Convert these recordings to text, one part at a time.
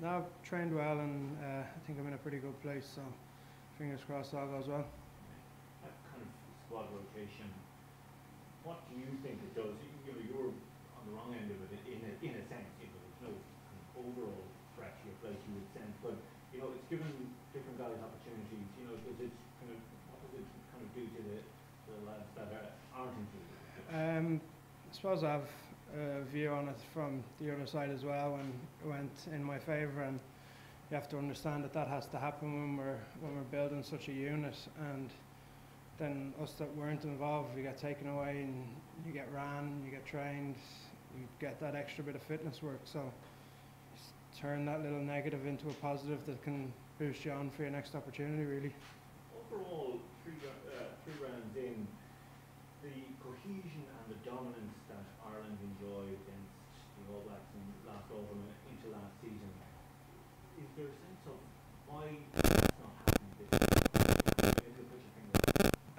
No, I've trained well, and I think I'm in a pretty good place. So fingers crossed all goes well. That kind of squad rotation, what do you think it does? You know, you're on the wrong end of it in a sense. You know, there's no kind of overall threat to your place, you would sense, but you know, it's given different guys opportunities. You know, does it kind of what does it kind of do to the lads that aren't included? I suppose I have a view on it from the other side as well when it went in my favour, and you have to understand that has to happen when we're building such a unit, and then us that weren't involved, we get taken away and you get ran, you get trained, you get that extra bit of fitness work. So turn that little negative into a positive that can boost you on for your next opportunity, really. Overall, three rounds in, the cohesion and the dominance that Ireland enjoyed against the All Blacks in last autumn into last season, is there a sense of why that's not happening this year? Maybe you'll put your finger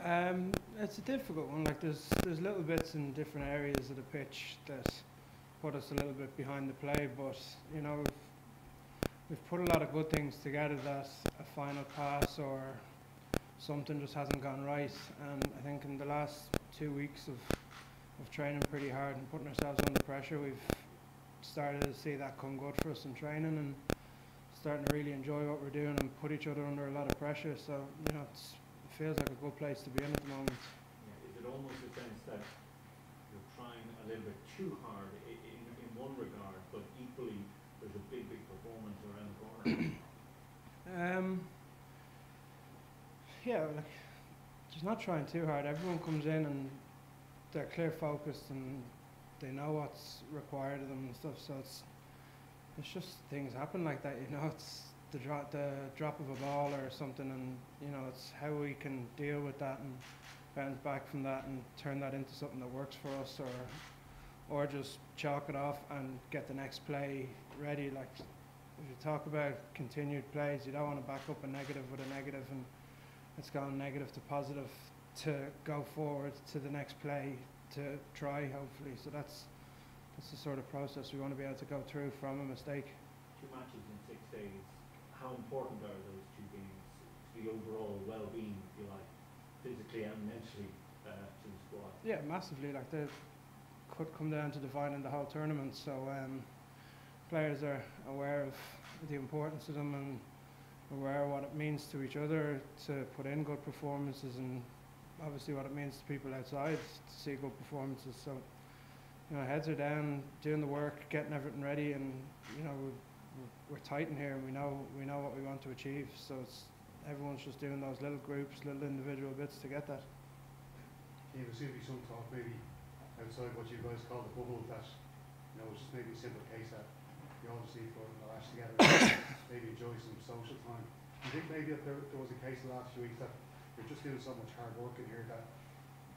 on it. It's a difficult one. Like there's little bits in different areas of the pitch that put us a little bit behind the play, but you know we've put a lot of good things together that a final pass or something just hasn't gone right. And I think in the last 2 weeks of training pretty hard and putting ourselves under pressure, we've started to see that come good for us in training and starting to really enjoy what we're doing and put each other under a lot of pressure. So you know it feels like a good place to be in at the moment. Yeah, is it almost a sense that you're trying a little bit too hard in one regard, but equally there's a big performance around the corner? Yeah, like just not trying too hard. Everyone comes in and they're clear focused and they know what's required of them and stuff. So it's just things happen like that. You know, it's the drop of a ball or something, and you know it's how we can deal with that and bounce back from that and turn that into something that works for us, or just chalk it off and get the next play ready. Like if you talk about continued plays, you don't want to back up a negative with a negative and it's gone negative to positive to go forward to the next play to try hopefully. So that's the sort of process we want to be able to go through from a mistake. 2 matches in 6 days. How important are those 2 games to the overall well-being, if you like, physically and mentally to the squad? Yeah, massively. Like they could come down to defining the whole tournament. So players are aware of the importance of them and aware of what it means to each other to put in good performances, and obviously what it means to people outside to see good performances. So you know, heads are down, doing the work, getting everything ready, and you know we're tight in here, and we know what we want to achieve. So everyone's just doing those little groups, little individual bits to get that. There seems to be some talk maybe outside what you guys call the bubble, that you know it's just maybe a simple case that you obviously put the lash together, maybe enjoy some social time. Do you think maybe that there was a case the last few weeks that you're just doing so much hard work in here that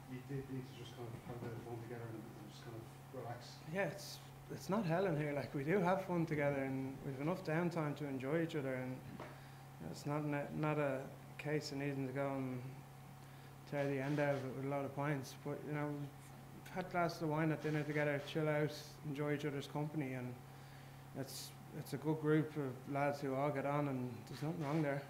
you did need to just kind of have a bit of fun together and just kind of relax? Yeah, it's not hell in here. Like we do have fun together, and we've enough downtime to enjoy each other, and it's not a case of needing to go and tear the end out of it with a lot of points. But you know, we've had glasses of wine at dinner together, chill out, enjoy each other's company, and it's a good group of lads who all get on, and there's nothing wrong there.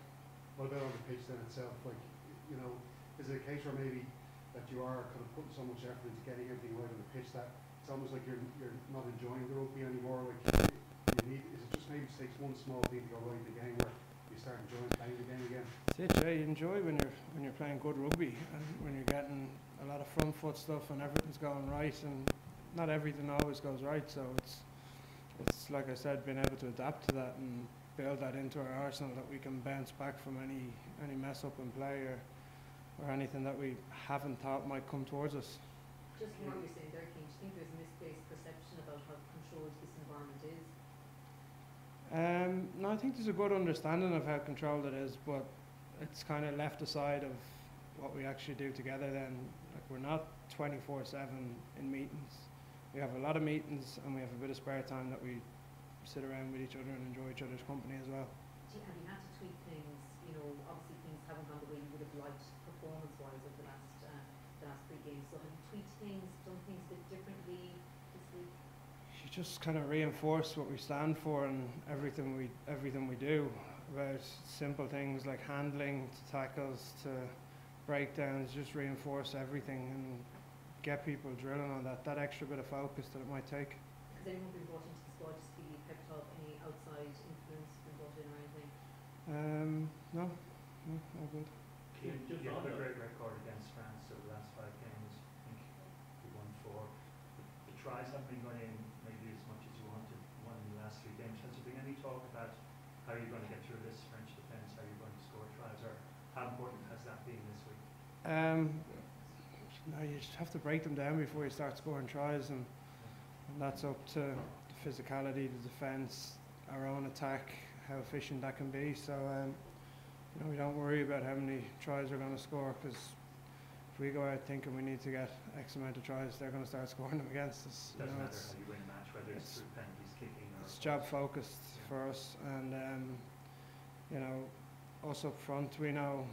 What about on the pitch then itself? Like, you know, is it a case where maybe that you are kind of putting so much effort into getting everything right on the pitch that it's almost like you're not enjoying the rugby anymore? Like, is it just maybe takes one small thing to go right in the game where you start enjoying playing the game again? That's it, Jay. You enjoy when you're playing good rugby and when you're getting a lot of front foot stuff and everything's going right, and not everything always goes right. So it's like I said, being able to adapt to that and build that into our arsenal, that we can bounce back from any mess up in play or anything that we haven't thought might come towards us. Just from what you're saying there, Cian, do you think there's a misplaced perception about how controlled this environment is? No, I think there's a good understanding of how controlled it is, but it's kind of left aside of what we actually do together then. Like we're not 24/7 in meetings. We have a lot of meetings and we have a bit of spare time that we sit around with each other and enjoy each other's company as well. Have you had to tweak things? You know, obviously things haven't gone the way you would have liked performance-wise over the last 3 games. So have you tweaked things, done things a bit differently this week? You just kind of reinforce what we stand for and everything we do, about simple things like handling to tackles to breakdowns. Just reinforce everything and get people drilling on that extra bit of focus that it might take. Has anyone been brought into the squad just to be kept up? Any outside influence been brought in or anything? No, all good. You Just have on a that. great record against France over the last 5 games. I think you won 4. The tries haven't been going in maybe as much as you wanted, one in the last 3 games. Has there been any talk about how you're going to get through this French defence, how you're going to score tries, or how important has that been this week? No, you just have to break them down before you start scoring tries, and that's up to the physicality, the defence, our own attack, how efficient that can be. So we don't worry about how many tries we're going to score, because if we go out thinking we need to get X amount of tries, they're going to start scoring them against us. Doesn't matter how you win a match, whether it's through penalties, kicking, or It's job focused for us, and us up front, we know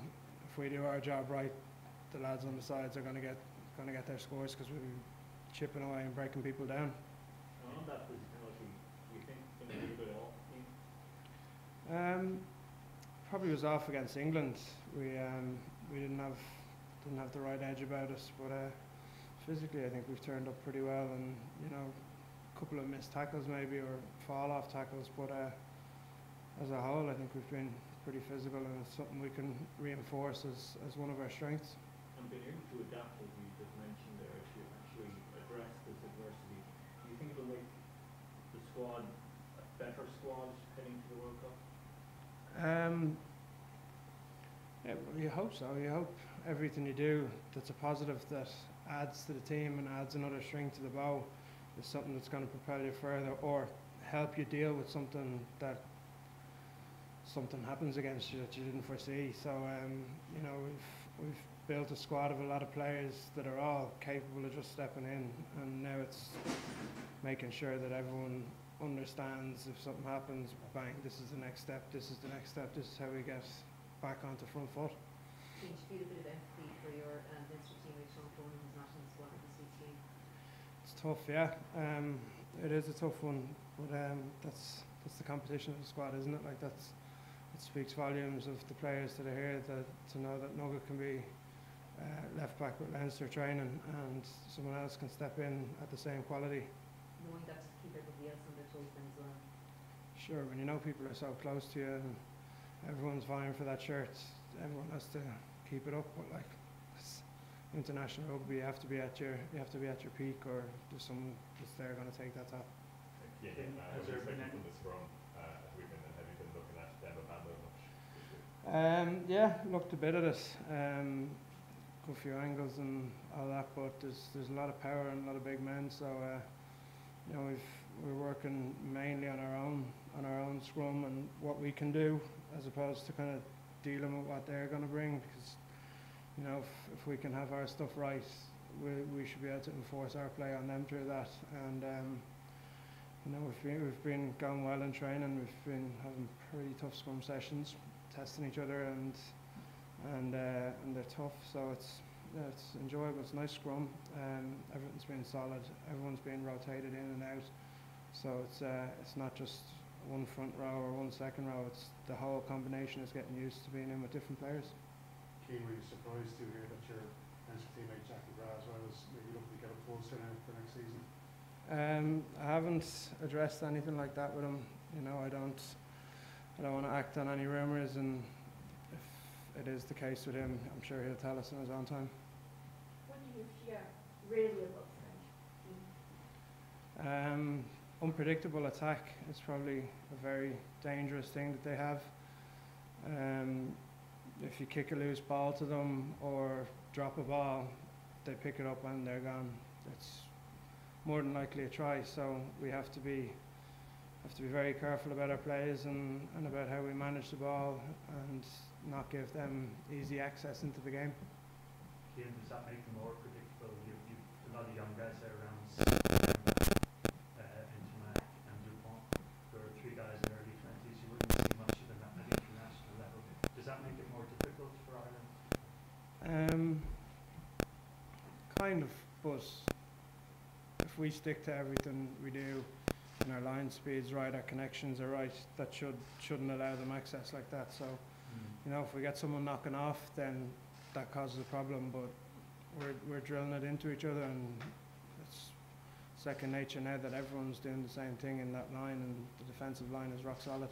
if we do our job right, the lads on the sides are going to get their scores, because we'll be chipping away and breaking people down. And on that physicality, do you think it's been a little bit off? Probably was off against England. We didn't have the right edge about us, but physically I think we've turned up pretty well, and a couple of missed tackles maybe, or fall off tackles, but as a whole I think we've been pretty physical, and it's something we can reinforce as one of our strengths. And being able to adapt, as you just mentioned there, to actually address this adversity, do you think it'll make the squad a better squad heading to the World Cup? Yeah, well, you hope so. You hope everything you do that's a positive, that adds to the team and adds another string to the bow, is something that's going to propel you further, or help you deal with something happens against you that you didn't foresee. So we've built a squad of a lot of players that are all capable of just stepping in, and now it's making sure that everyone understands if something happens, bang, this is the next step, this is the next step, this is how we get back onto front foot. Do you feel a bit of empathy for your Leinster teammate Sean Conan, who's not in the squad this week? It's tough, yeah. It is a tough one, but that's the competition of the squad, isn't it? Like it speaks volumes of the players that are here, to know that Nugget can be left back with Leinster training, and someone else can step in at the same quality. Knowing that to keep everybody else on their toes then as well. Sure, when you know people are so close to you and everyone's vying for that shirt, everyone has to keep it up. But like it's international rugby, you have to be at your peak, or there's someone that's there going to take that top. Has there been any- from the scrum have you been looking at them a bit much? Yeah, looked a bit at it. Good few angles and all that, but there's a lot of power and a lot of big men. So we're working mainly on our own scrum and what we can do, as opposed to kind of dealing with what they're going to bring. Because if we can have our stuff right, we should be able to enforce our play on them through that. And we've been going well in training. We've been having pretty tough scrum sessions, testing each other, and they're tough. So it's enjoyable. It's a nice scrum. Everything's been solid. Everyone's being rotated in and out. So it's not just one front row or one second row. It's the whole combination is getting used to being in with different players. Cian, were you surprised to hear that your Leinster teammate Jackie Braswell is maybe looking to get a poster now for next season? I haven't addressed anything like that with him. I don't want to act on any rumours, and if it is the case with him, I'm sure he'll tell us in his own time. What do you fear really about French? Unpredictable attack is probably a very dangerous thing that they have. If you kick a loose ball to them or drop a ball, they pick it up and they're gone. It's more than likely a try. So we have to be very careful about our plays and about how we manage the ball and not give them easy access into the game. Cian, does that make them more predictable? You've a lot of young guys there around Intermac and Dupont. There are 3 guys in early 20s. You wouldn't see much of them at an international level. Does that make it more difficult for Ireland? Kind of, but if we stick to everything we do, and our line speed's right, our connections are right, that shouldn't allow them access like that. So, you know, if we get someone knocking off, then that causes a problem. But we're drilling it into each other, and it's second nature now that everyone's doing the same thing in that line, and the defensive line is rock solid.